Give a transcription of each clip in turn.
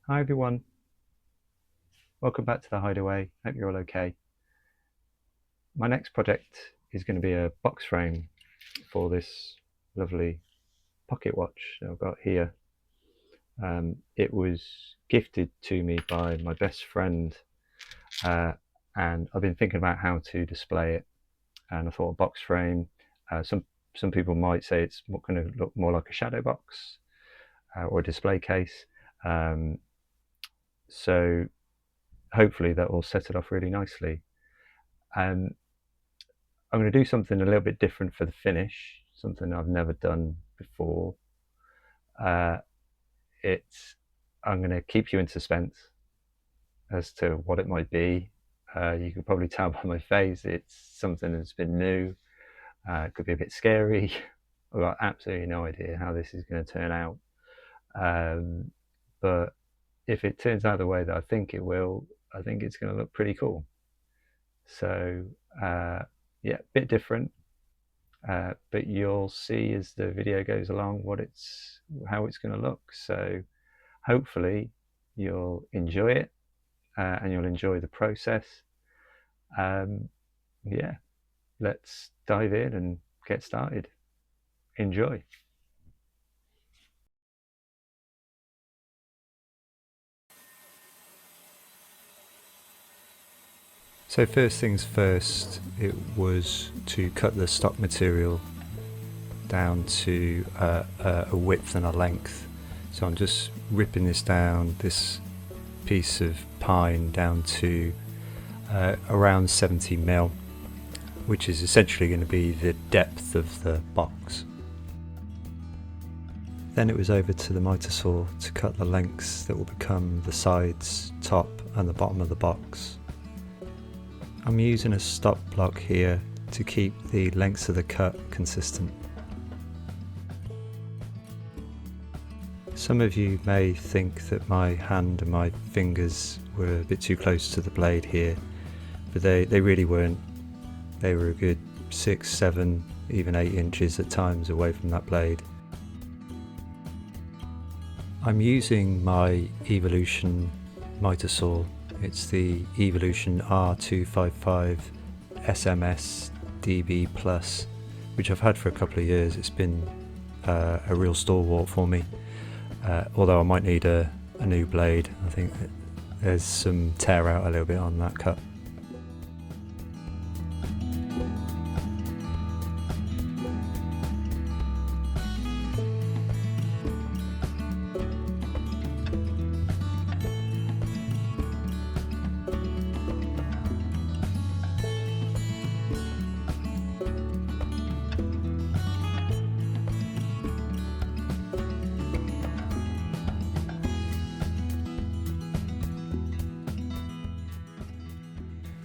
Hi everyone, welcome back to the Hideaway. Hope you're all okay. My next project is going to be a box frame for this lovely pocket watch that I've got here. It was gifted to me by my best friend, and I've been thinking about how to display it. And I thought a box frame. Some people might say it's going to look more like a shadow box or a display case. So hopefully that will set it off really nicely. And I'm going to do something a little bit different for the finish, something I've never done before. Uh, it's I'm going to keep you in suspense as to what it might be. You can probably tell by my face it's something that's been new. It could be a bit scary. I've got absolutely no idea how this is going to turn out. But if it turns out the way that I think it will, I think it's going to look pretty cool. So yeah, a bit different. But you'll see as the video goes along how it's going to look. So hopefully you'll enjoy it and you'll enjoy the process. Yeah, let's dive in and get started. Enjoy. So first things first, it was to cut the stock material down to a width and a length. So I'm just ripping this down, this piece of pine down to around 70 mil, which is essentially going to be the depth of the box. Then it was over to the miter saw to cut the lengths that will become the sides, top and the bottom of the box. I'm using a stop block here to keep the lengths of the cut consistent. Some of you may think that my hand and my fingers were a bit too close to the blade here, but they really weren't. They were a good 6, 7, even 8 inches at times away from that blade. I'm using my Evolution miter saw. It's the Evolution R255 SMS DB Plus, which I've had for a couple of years. It's been a real stalwart for me. Although I might need a new blade. I think there's some tear out a little bit on that cut.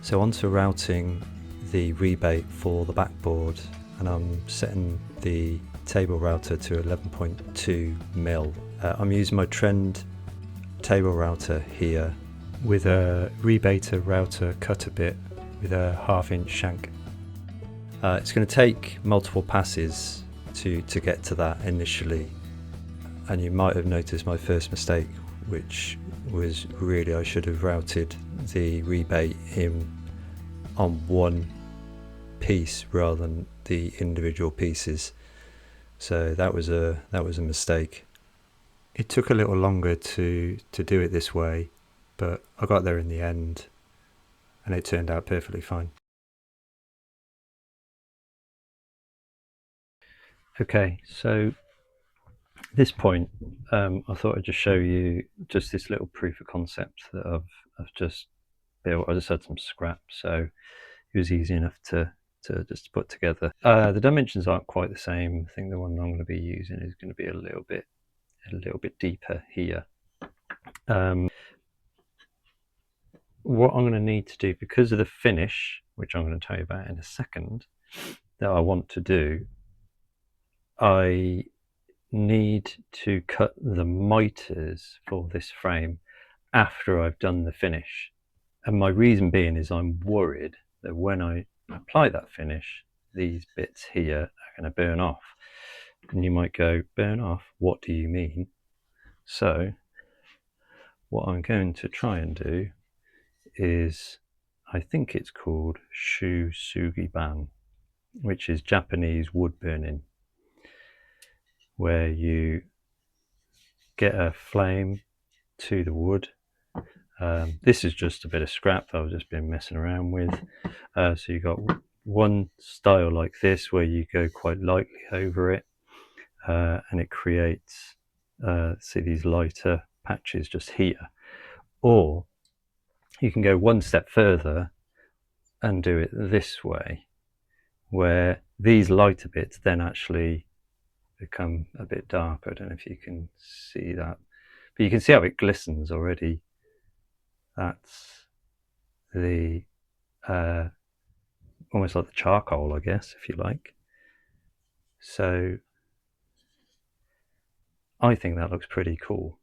So onto routing the rebate for the backboard, and I'm setting the table router to 11.2 mil. I'm using my Trend table router here with a rebater router cutter bit with a 1/2 inch shank. It's going to take multiple passes to get to that initially, and you might have noticed my first mistake, which was really I should have routed the rebate in on one piece rather than the individual pieces. So that was a mistake. It took a little longer to do it this way, but I got there in the end and it turned out perfectly fine. Okay, so at this point I thought I'd just show you just this little proof of concept that I've just built. I just had some scrap, so it was easy enough to just put together. The dimensions aren't quite the same. I think the one I'm going to be using is going to be a little bit deeper here. What I'm going to need to do, because of the finish, which I'm going to tell you about in a second, that I want to do, I need to cut the miters for this frame after I've done the finish. And my reason being is I'm worried that when I apply that finish, these bits here are going to burn off. And you might go, burn off? What do you mean? So what I'm going to try and do is, I think it's called shusugiban, which is Japanese wood burning, where you get a flame to the wood. This is just a bit of scrap that I've just been messing around with. So you've got one style like this where you go quite lightly over it, and it creates, see, these lighter patches just here. Or you can go one step further and do it this way, where these lighter bits then actually become a bit darker. I don't know if you can see that, but you can see how it glistens already. That's the almost like the charcoal, I guess, if you like. So I think that looks pretty cool.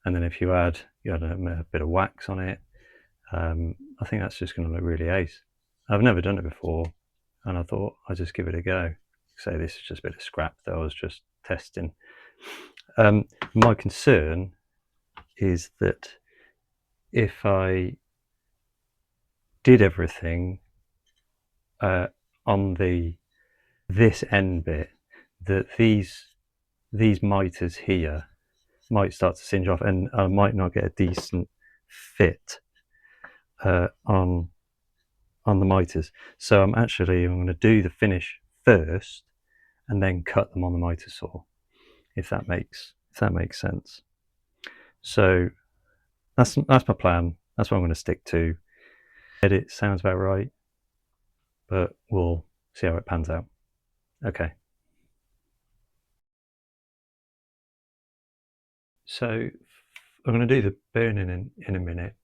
And then if you add, a bit of wax on it, I think that's just going to look really ace. I've never done it before, and I thought I'd just give it a go. So this is just a bit of scrap that I was just testing. My concern is that if I did everything on this end bit, that these miters here might start to singe off, and I might not get a decent fit on the miters. So I'm going to do the finish first and then cut them on the miter saw, if that makes sense. So that's my plan. That's what I'm going to stick to. It sounds about right, but we'll see how it pans out. Okay. So I'm going to do the burning in a minute,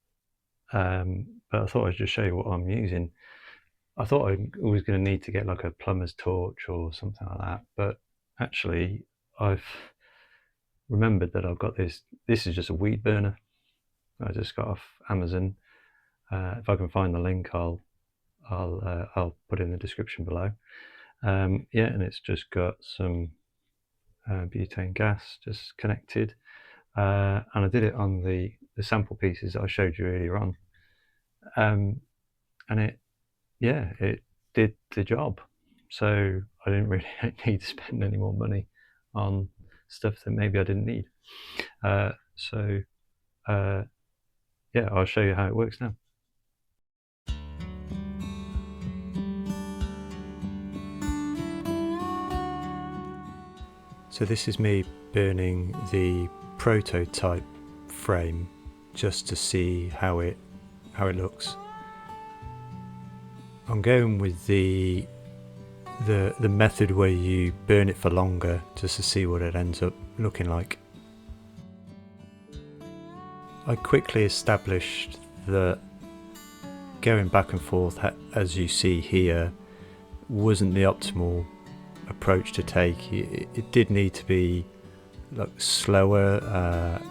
but I thought I'd just show you what I'm using. I thought I was going to need to get like a plumber's torch or something like that, but actually I've remembered that I've got this. This is just a weed burner I just got off Amazon. If I can find the link, I'll put it in the description below. Yeah, and it's just got some butane gas just connected, and I did it on the sample pieces that I showed you earlier on, and it did the job. So I didn't really need to spend any more money on stuff that maybe I didn't need. Yeah, I'll show you how it works now. So this is me burning the prototype frame just to see how it looks. I'm going with the method where you burn it for longer just to see what it ends up looking like. I quickly established that going back and forth, as you see here, wasn't the optimal approach to take. It did need to be like slower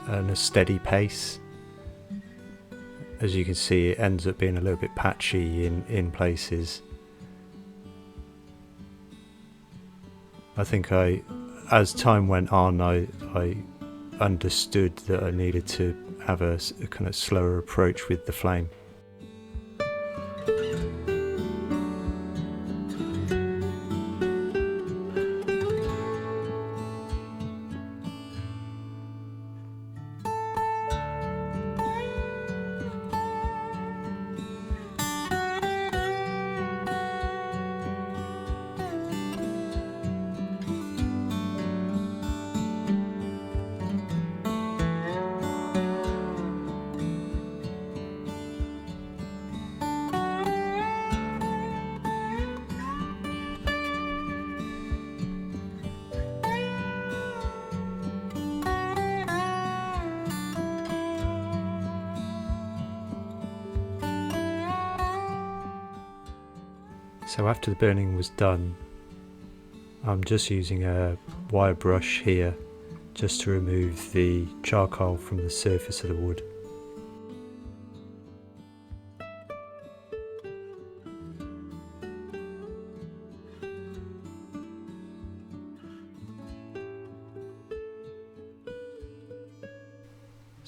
and a steady pace. As you can see, it ends up being a little bit patchy in places. I think as time went on, I understood that I needed to have a kind of slower approach with the flame. So after the burning was done, I'm just using a wire brush here just to remove the charcoal from the surface of the wood.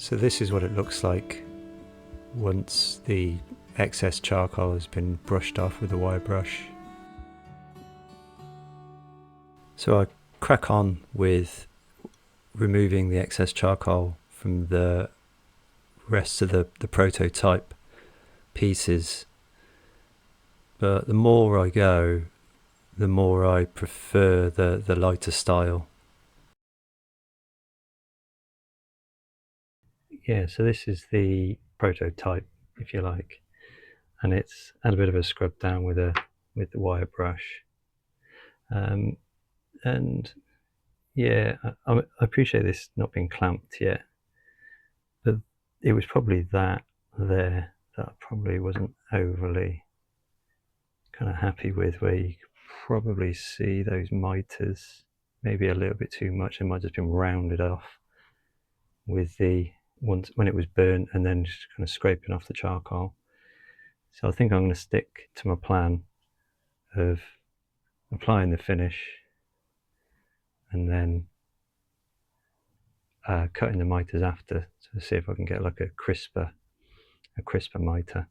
So this is what it looks like once the excess charcoal has been brushed off with a wire brush. So I crack on with removing the excess charcoal from the rest of the prototype pieces, but the more I go, the more I prefer the lighter style. Yeah, so this is the prototype, if you like, and it's had a bit of a scrub down with the wire brush, and yeah, I appreciate this not being clamped yet, but it was probably that there that I probably wasn't overly kind of happy with, where you could probably see those miters maybe a little bit too much. It might have just been rounded off with the once when it was burnt, and then just kind of scraping off the charcoal. So I think I'm going to stick to my plan of applying the finish and then cutting the miters after to see if I can get like a crisper miter.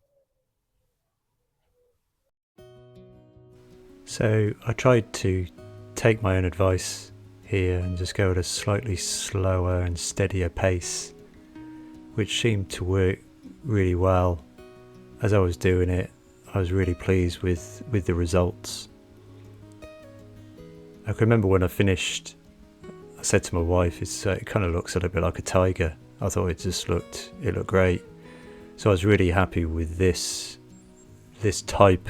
So I tried to take my own advice here and just go at a slightly slower and steadier pace, which seemed to work really well. As I was doing it, I was really pleased with the results. I can remember when I finished, I said to my wife, it kind of looks a little bit like a tiger. I thought it looked great. So I was really happy with this type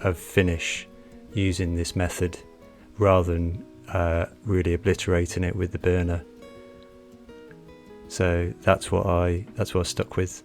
of finish using this method rather than really obliterating it with the burner. So that's what I stuck with.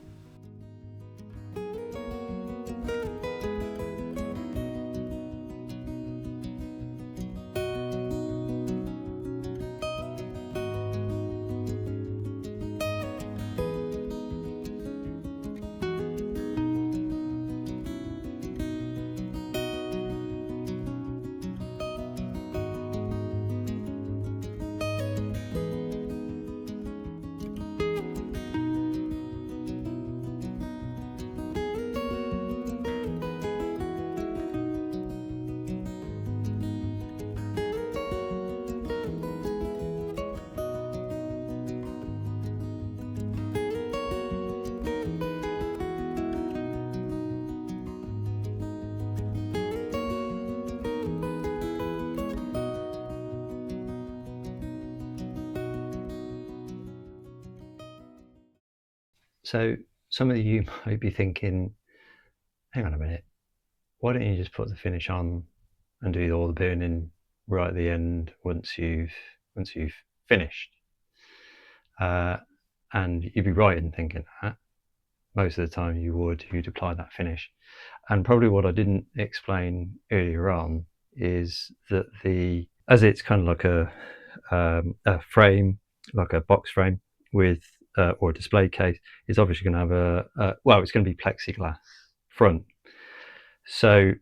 So some of you might be thinking, hang on a minute, why don't you just put the finish on and do all the burning right at the end once you've finished? And you'd be right in thinking that. Most of the time you'd apply that finish. And probably what I didn't explain earlier on is that as it's kind of like a frame, like a box frame with or a display case, it's obviously going to have it's going to be plexiglass front. So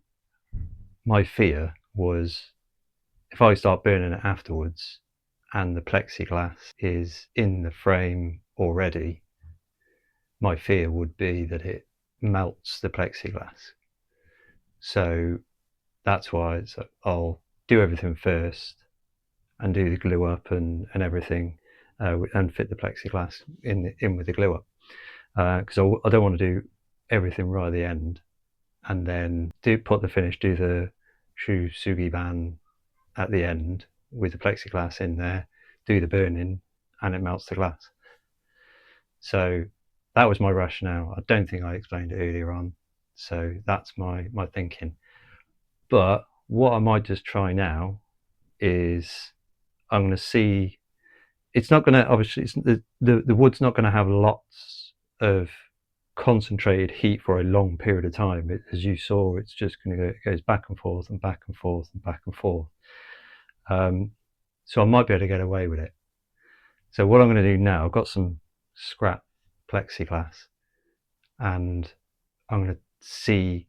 my fear was if I start burning it afterwards and the plexiglass is in the frame already, my fear would be that it melts the plexiglass. So that's why I'll do everything first and do the glue up and everything, and fit the plexiglass in with the glue up, because I don't want to do everything right at the end and then put the finish, do the sugi ban at the end with the plexiglass in there, do the burning, and it melts the glass. So that was my rationale. I don't think I explained it earlier on, so that's my thinking. But what I might just try now is I'm going to see. It's not going to obviously the wood's not going to have lots of concentrated heat for a long period of time. As you saw, it's just going to goes back and forth and back and forth and back and forth. So I might be able to get away with it. So what I'm going to do now, I've got some scrap plexiglass, and I'm going to see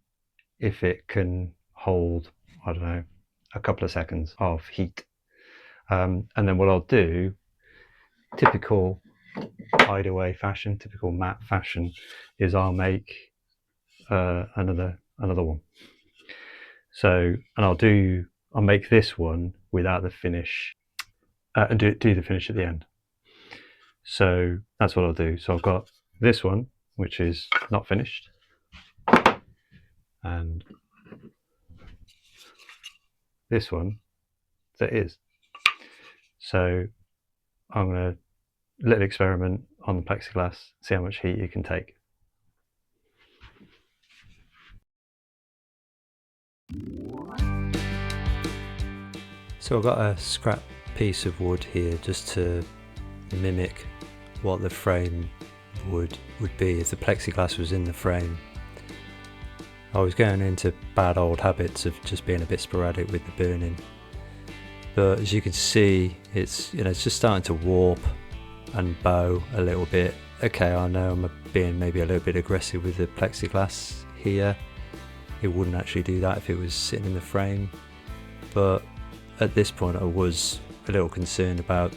if it can hold, I don't know, a couple of seconds of heat. And then what I'll do, typical hideaway fashion, typical matte fashion, is I'll make another one. So, and I'll make this one without the finish, and do the finish at the end. So that's what I'll do. So I've got this one, which is not finished, and this one that is. So I'm going to little experiment on the plexiglass, see how much heat you can take. So I've got a scrap piece of wood here just to mimic what the frame would be if the plexiglass was in the frame. I was going into bad old habits of just being a bit sporadic with the burning, but as you can see, it's just starting to warp and bow a little bit. Okay, I know I'm being maybe a little bit aggressive with the plexiglass here. It wouldn't actually do that if it was sitting in the frame, but at this point I was a little concerned about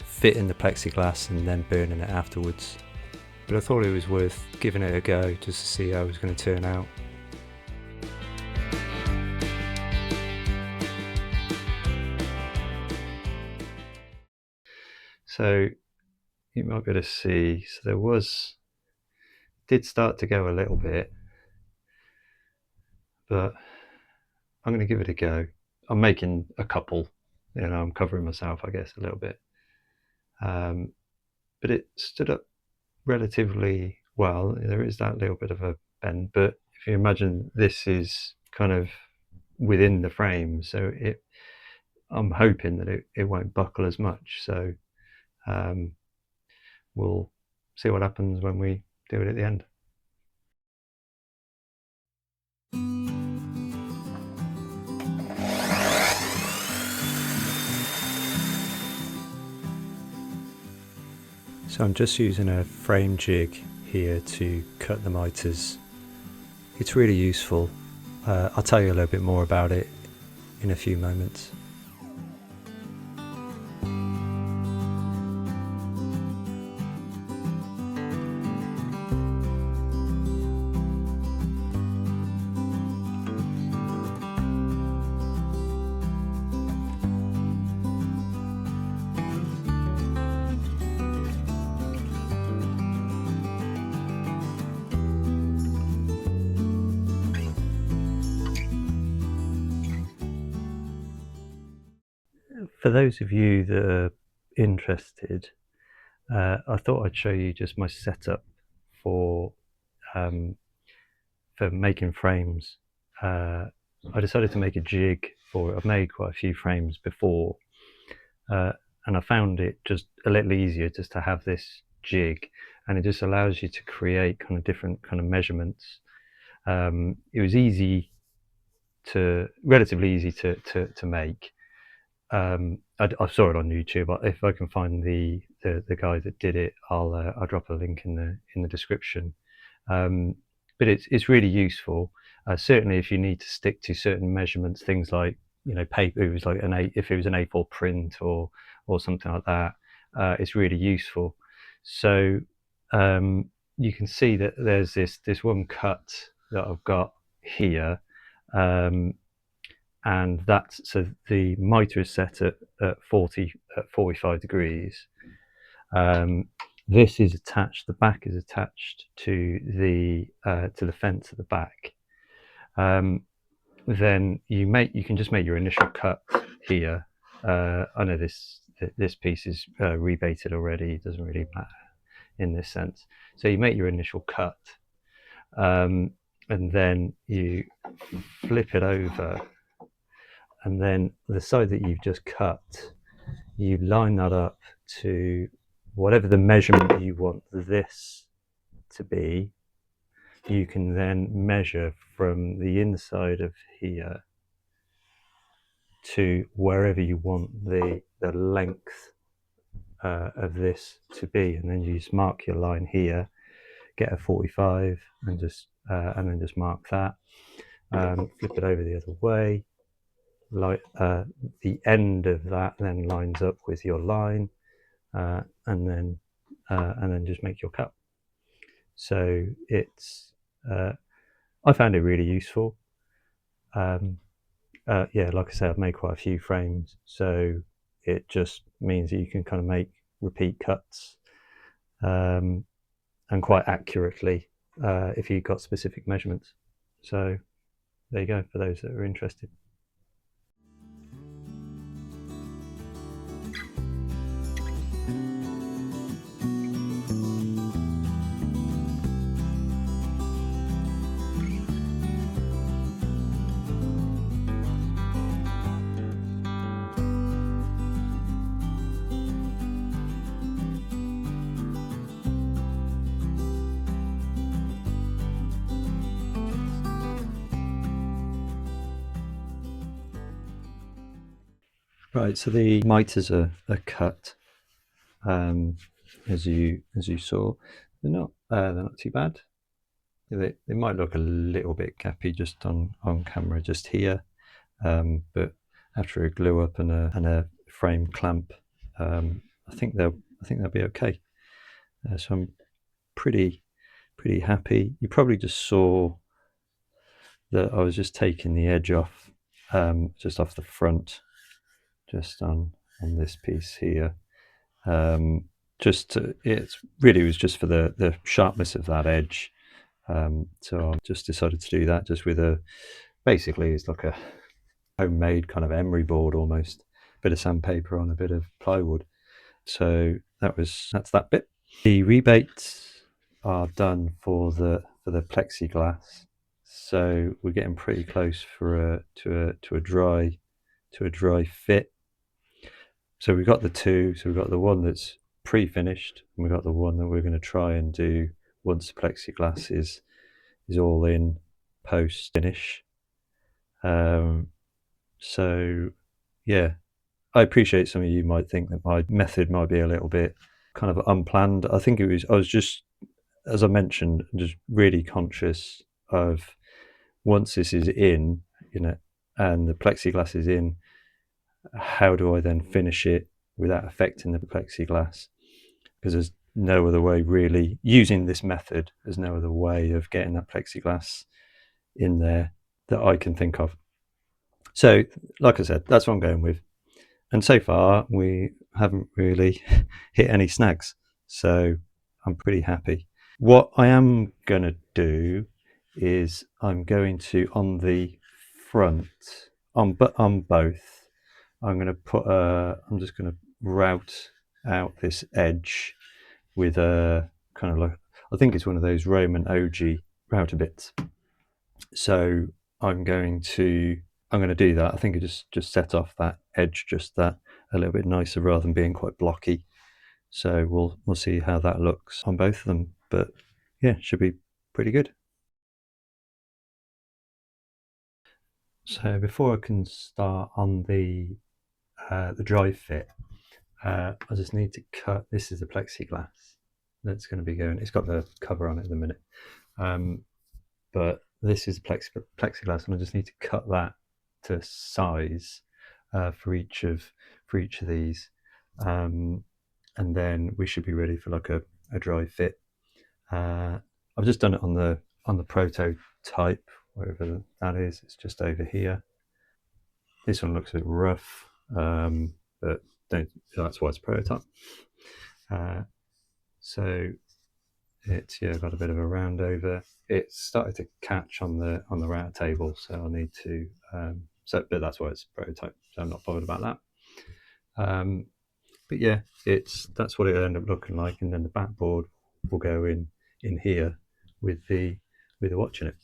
fitting the plexiglass and then burning it afterwards. But I thought it was worth giving it a go just to see how it was going to turn out. So you might be able to see, so there did start to go a little bit, but I'm going to give it a go. I'm making a couple, I'm covering myself, I guess, a little bit. But it stood up relatively well. There is that little bit of a bend, but if you imagine this is kind of within the frame, so I'm hoping that it won't buckle as much. So we'll see what happens when we do it at the end. So I'm just using a frame jig here to cut the miters. It's really useful. I'll tell you a little bit more about it in a few moments. For those of you that are interested, I thought I'd show you just my setup for making frames. I decided to make a jig for it. I've made quite a few frames before, and I found it just a little easier just to have this jig, and it just allows you to create kind of different kind of measurements. It was relatively easy to make. I saw it on YouTube. If I can find the guy that did it, I'll drop a link in the description. But it's really useful. Certainly, if you need to stick to certain measurements, things like paper. It was like if it was an A4 print or something like that, it's really useful. So you can see that there's this one cut that I've got here. And that's, so the mitre is set at 45 degrees. This is attached, the back is attached to the fence at the back. Then you can just make your initial cut here. I know this piece is rebated already, it doesn't really matter in this sense. So you make your initial cut, and then you flip it over, and then the side that you've just cut, you line that up to whatever the measurement you want this to be. You can then measure from the inside of here to wherever you want the length of this to be, and then you just mark your line here, get a 45, and then just mark that. Flip it over the other way. Like the end of that then lines up with your line, and then and then just make your cut. So it's I found it really useful. Yeah, like I said, I've made quite a few frames, so it just means that you can kind of make repeat cuts and quite accurately if you've got specific measurements. So there you go for those that are interested. Right, so the mitres are cut, as you saw. They're not too bad. They might look a little bit gappy just on camera, just here, but after a glue up and a frame clamp, I think they'll be okay. So I'm pretty happy. You probably just saw that I was just taking the edge off, just off the front, just on this piece here. It really was just for the sharpness of that edge. So I just decided to do that just with basically it's like a homemade kind of emery board almost, bit of sandpaper on a bit of plywood. So that's that bit. The rebates are done for the plexiglass, so we're getting pretty close to a dry fit. So we've got the two. So we've got the one that's pre-finished, and we've got the one that we're going to try and do once the plexiglass is all in post finish. So yeah, I appreciate some of you might think that my method might be a little bit kind of unplanned. I think I was just, as I mentioned, just really conscious of once this is in, and the plexiglass is in, how do I then finish it without affecting the plexiglass? Because there's no other way really, using this method, there's no other way of getting that plexiglass in there that I can think of. So, like I said, that's what I'm going with. And so far, we haven't really hit any snags. So I'm pretty happy. What I am going to do is I'm going to, on the front, on both, I'm going to I'm just going to route out this edge with a kind of like, I think it's one of those Roman OG router bits. So I'm going to do that. I think I just set off that edge just that a little bit nicer rather than being quite blocky. So we'll see how that looks on both of them. But yeah, should be pretty good. So before I can start on the dry fit, I just need to cut. This is the plexiglass that's going to be going. It's got the cover on it at the minute, but this is plexiglass, and I just need to cut that to size for each of these, and then we should be ready for like a dry fit. I've just done it on the prototype, wherever that is. It's just over here. This one looks a bit rough, but that's why it's prototype. So it's got a bit of a round over. It's started to catch on the router table, so I need to. But that's why it's prototype. So I'm not bothered about that. But yeah, that's what it'll end up looking like, and then the backboard will go in here with the watch in it.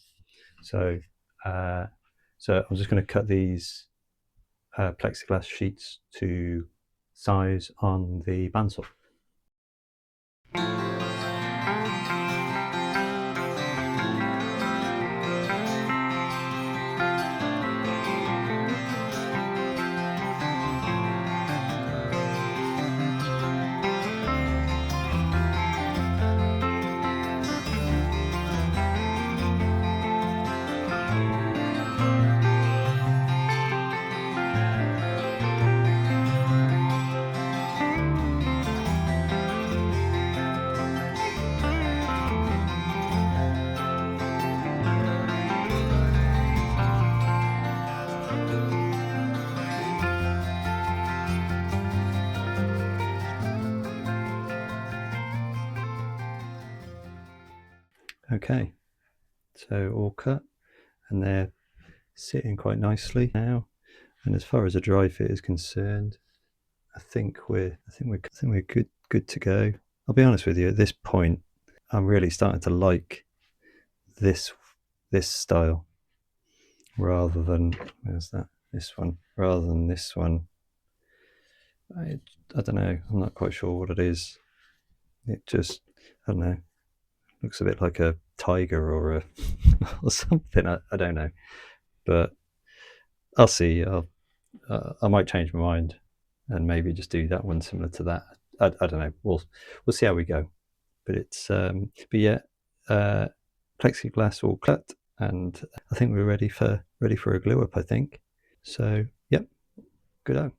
So I'm just going to cut these plexiglass sheets to size on the bandsaw. Okay, so all cut, and they're sitting quite nicely now. And as far as a dry fit is concerned, I think we're good to go. I'll be honest with you, at this point, I'm really starting to like this style rather than this one rather than this one. I don't know. I'm not quite sure what it is. It just, I don't know, looks a bit like a tiger or a or something. I don't know, but I'll see. I might change my mind and maybe just do that one similar to that. I don't know. We'll see how we go. But it's but yeah, plexiglass all cut, and I think we're ready for a glue up. I think so. Yep, good on.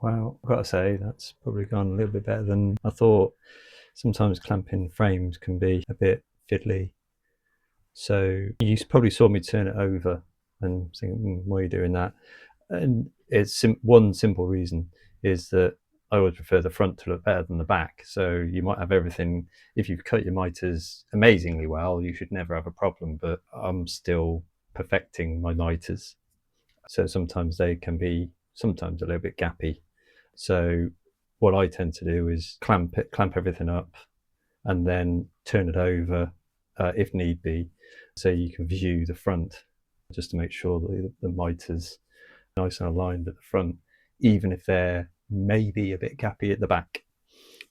Well, I've got to say that's probably gone a little bit better than I thought. Sometimes clamping frames can be a bit fiddly. So you probably saw me turn it over and think, why are you doing that? And it's one simple reason is that I always prefer the front to look better than the back. So you might have everything. If you've cut your miters amazingly well, you should never have a problem. But I'm still perfecting my miters, so sometimes they can be a little bit gappy. So what I tend to do is clamp everything up, and then turn it over if need be, so you can view the front, just to make sure that the miters are nice and aligned at the front, even if they're maybe a bit gappy at the back.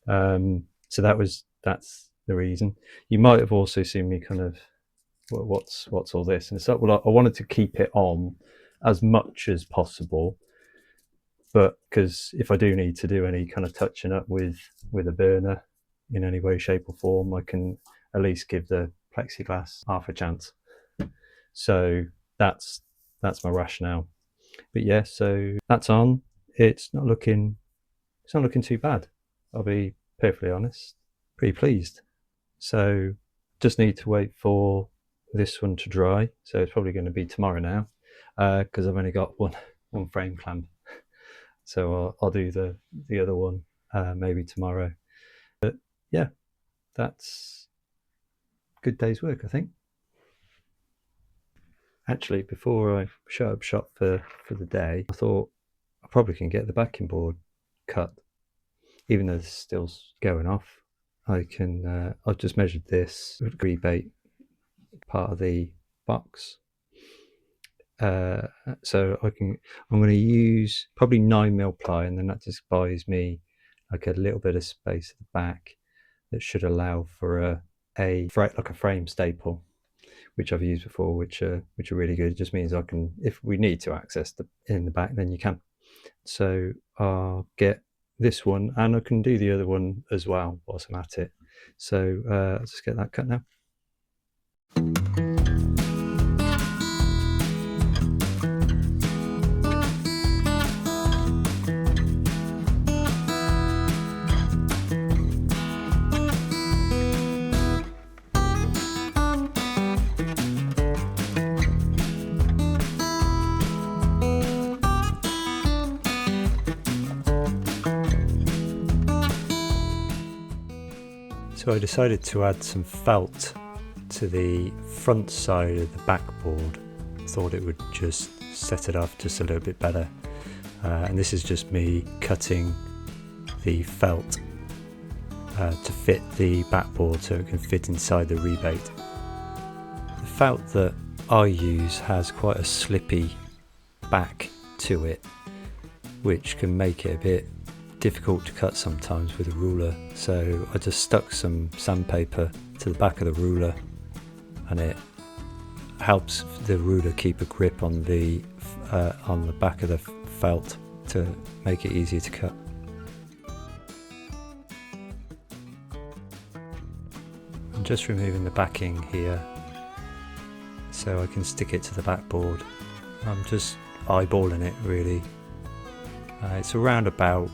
So that's the reason. You might have also seen me kind of, well, what's all this? And so, well, I wanted to keep it on as much as possible, but because if I do need to do any kind of touching up with a burner in any way, shape or form, I can at least give the plexiglass half a chance. So that's my rationale. But yeah, so that's on. It's not looking too bad. I'll be perfectly honest. Pretty pleased. So just need to wait for this one to dry. So it's probably going to be tomorrow now, because I've only got one frame clamp. So I'll do the other one maybe tomorrow. But yeah, that's a good day's work, I think. Actually, before I shut up shop for the day, I thought I probably can get the backing board cut, even though it's still going off. I can. I've just measured this rebate part of the box, so I'm going to use probably 9mm ply, and then that just buys me like a little bit of space at the back that should allow for a frame staple, which I've used before, which are really good. It just means I can, if we need to access in the back, then you can. So I'll get this one, and I can do the other one as well whilst I'm at it. So let's just get that cut now. So I decided to add some felt to the front side of the backboard. Thought it would just set it off just a little bit better. And this is just me cutting the felt to fit the backboard so it can fit inside the rebate. The felt that I use has quite a slippy back to it, which can make it a bit difficult to cut sometimes with a ruler. So I just stuck some sandpaper to the back of the ruler, and it helps the ruler keep a grip on the back of the felt to make it easier to cut. I'm just removing the backing here so I can stick it to the backboard I'm just eyeballing it really. It's around about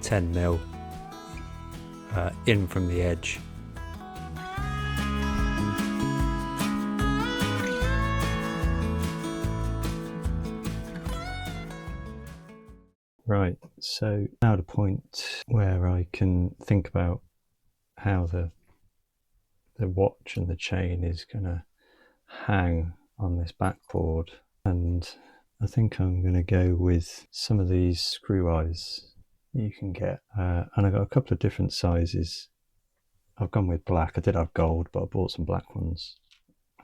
10 mil in from the edge. Right, so now the point where I can think about how the watch and the chain is going to hang on this backboard, and I think I'm going to go with some of these screw eyes you can get, and I got a couple of different sizes. I've gone with black. I did have gold, but I bought some black ones,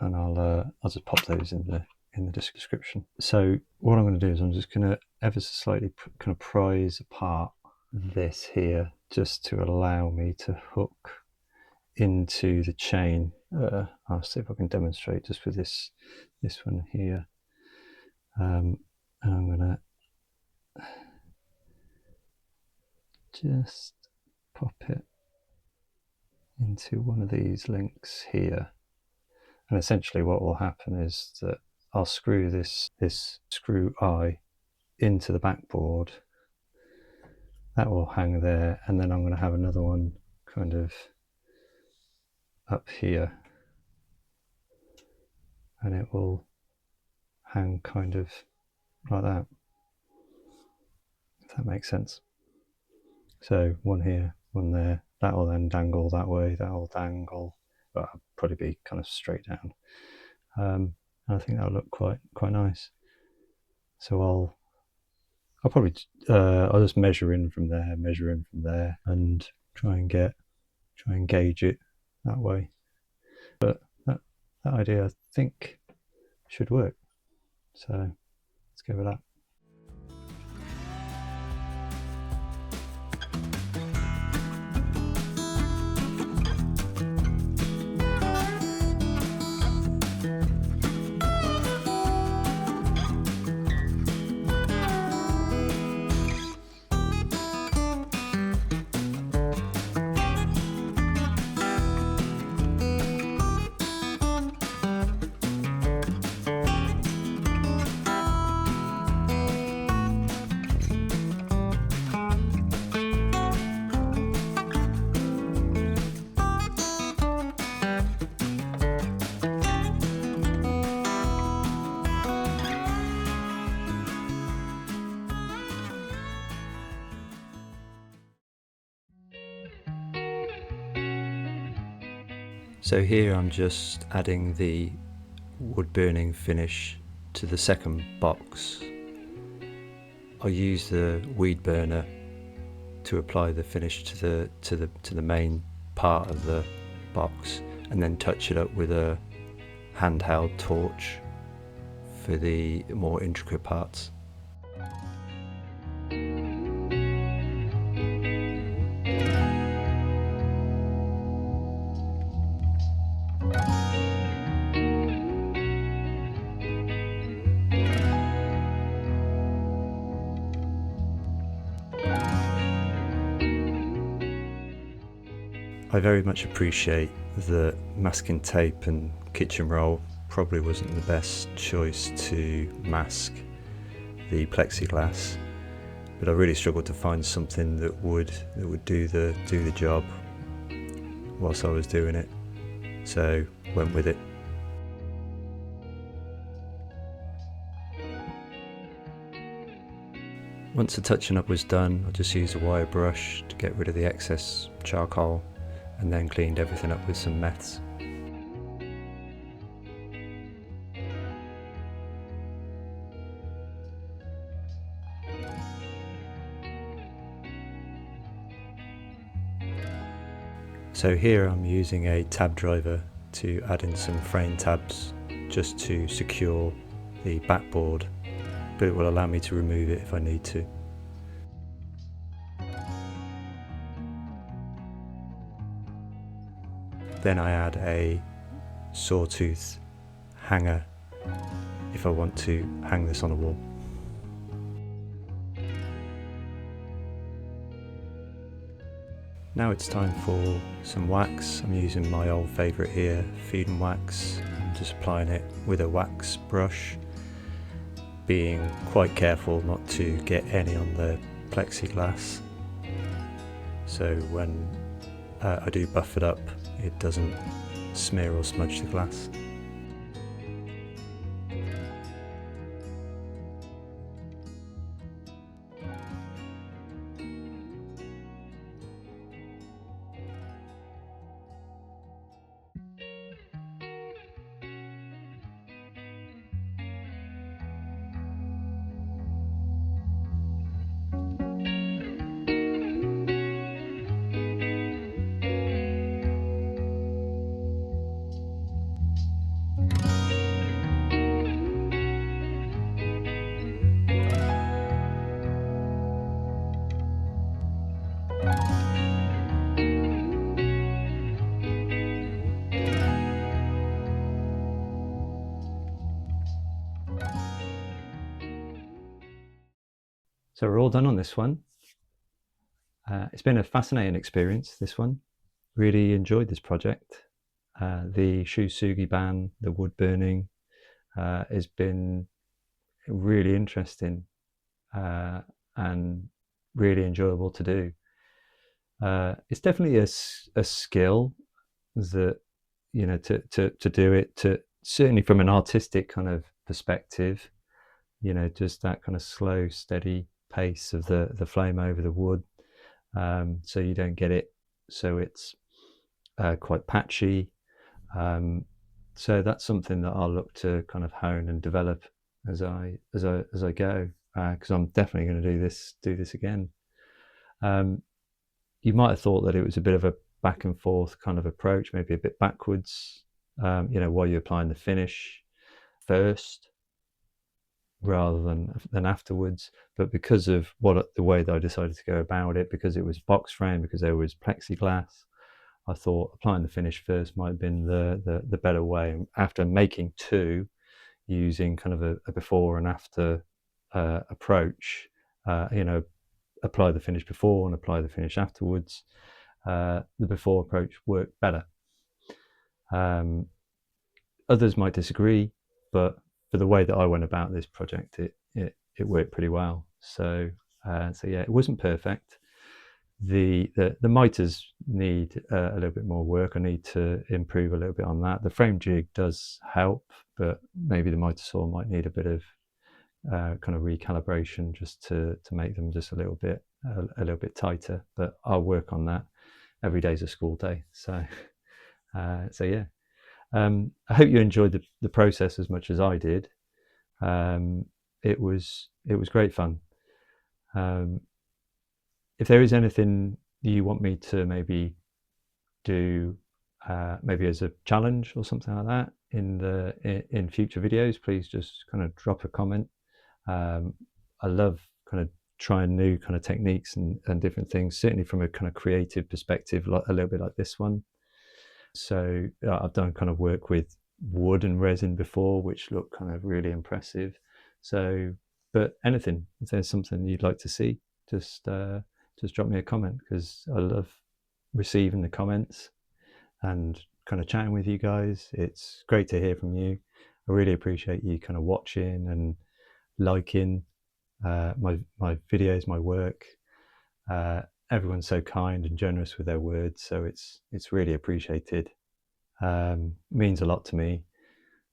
and I'll just pop those in the description. So what I'm going to do is I'm just going to ever so slightly kind of prise apart this here, just to allow me to hook into the chain. I'll see if I can demonstrate just with this one here, and I'm going to just pop it into one of these links here, and essentially what will happen is that I'll screw this screw eye into the backboard. That will hang there, and then I'm going to have another one kind of up here, and it will hang kind of like that, if that makes sense. So one here, one there, that will then dangle that way, that will dangle, but I'll probably be kind of straight down. And I think that'll look quite nice. So I'll probably I'll just measure in from there, and try and gauge it that way. But that idea I think should work. So let's go with that. So here I'm just adding the wood burning finish to the second box. I'll use the weed burner to apply the finish to the main part of the box, and then touch it up with a handheld torch for the more intricate parts. I very much appreciate that masking tape and kitchen roll probably wasn't the best choice to mask the plexiglass, but I really struggled to find something that would do the job whilst I was doing it, so went with it. Once the touching up was done, I just used a wire brush to get rid of the excess charcoal, and then cleaned everything up with some meths. So here I'm using a tab driver to add in some frame tabs just to secure the backboard, but it will allow me to remove it if I need to. Then I add a sawtooth hanger if I want to hang this on a wall. Now it's time for some wax. I'm using my old favourite here, feed and wax. I'm just applying it with a wax brush, being quite careful not to get any on the plexiglass, so when I do buff it up, it doesn't smear or smudge the glass. So we're all done on this one. It's been a fascinating experience, this one. Really enjoyed this project. The Shusugi ban, the wood burning, has been really interesting and really enjoyable to do. It's definitely a skill that, you know, to do it, to certainly from an artistic kind of perspective, you know, just that kind of slow, steady pace of the flame over the wood, so you don't get it so it's quite patchy. So that's something that I'll look to kind of hone and develop as I go, because I'm definitely going to do this again. You might have thought that it was a bit of a back and forth kind of approach, maybe a bit backwards, you know, while you're applying the finish first rather than afterwards. But because of the way that I decided to go about it, because it was box frame, because there was plexiglass, I thought applying the finish first might have been the better way. After making two, using kind of a before and after approach, you know, apply the finish before and apply the finish afterwards, the before approach worked better. Others might disagree, but for the way that I went about this project, it worked pretty well. So yeah, it wasn't perfect. The miters need a little bit more work. I need to improve a little bit on that. The frame jig does help, but maybe the miter saw might need a bit of kind of recalibration just to make them just a little bit tighter. But I'll work on that. Every day's a school day, so yeah. I hope you enjoyed the process as much as I did. It was great fun. If there is anything you want me to maybe do, maybe as a challenge or something like that in future videos, please just kind of drop a comment. I love kind of trying new kind of techniques and different things, certainly from a kind of creative perspective, like a little bit like this one. So I've done kind of work with wood and resin before, which look kind of really impressive. So, but anything, if there's something you'd like to see, just drop me a comment, because I love receiving the comments and kind of chatting with you guys. It's great to hear from you. I really appreciate you kind of watching and liking my videos, my work. Everyone's so kind and generous with their words, so it's really appreciated. Means a lot to me.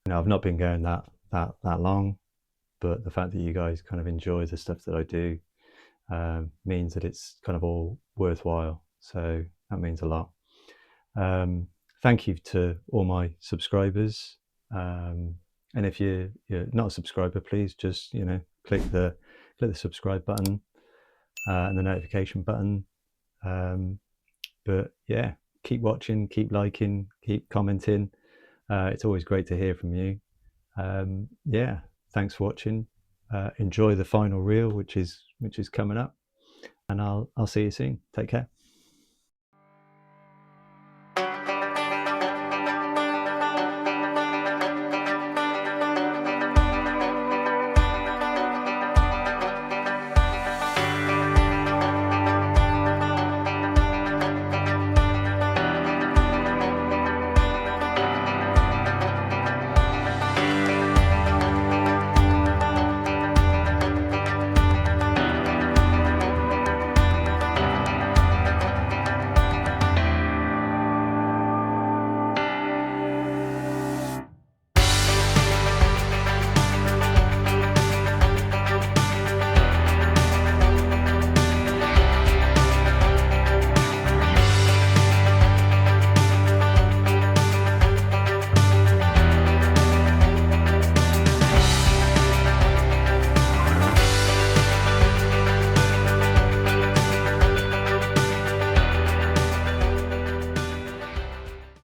You know, I've not been going that long, but the fact that you guys kind of enjoy the stuff that I do means that it's kind of all worthwhile. So that means a lot. Thank you to all my subscribers. And if you're not a subscriber, please just, you know, click the subscribe button and the notification button. But yeah, keep watching, keep liking, keep commenting. It's always great to hear from you. Yeah, thanks for watching. Enjoy the final reel, which is coming up, and I'll see you soon. Take care.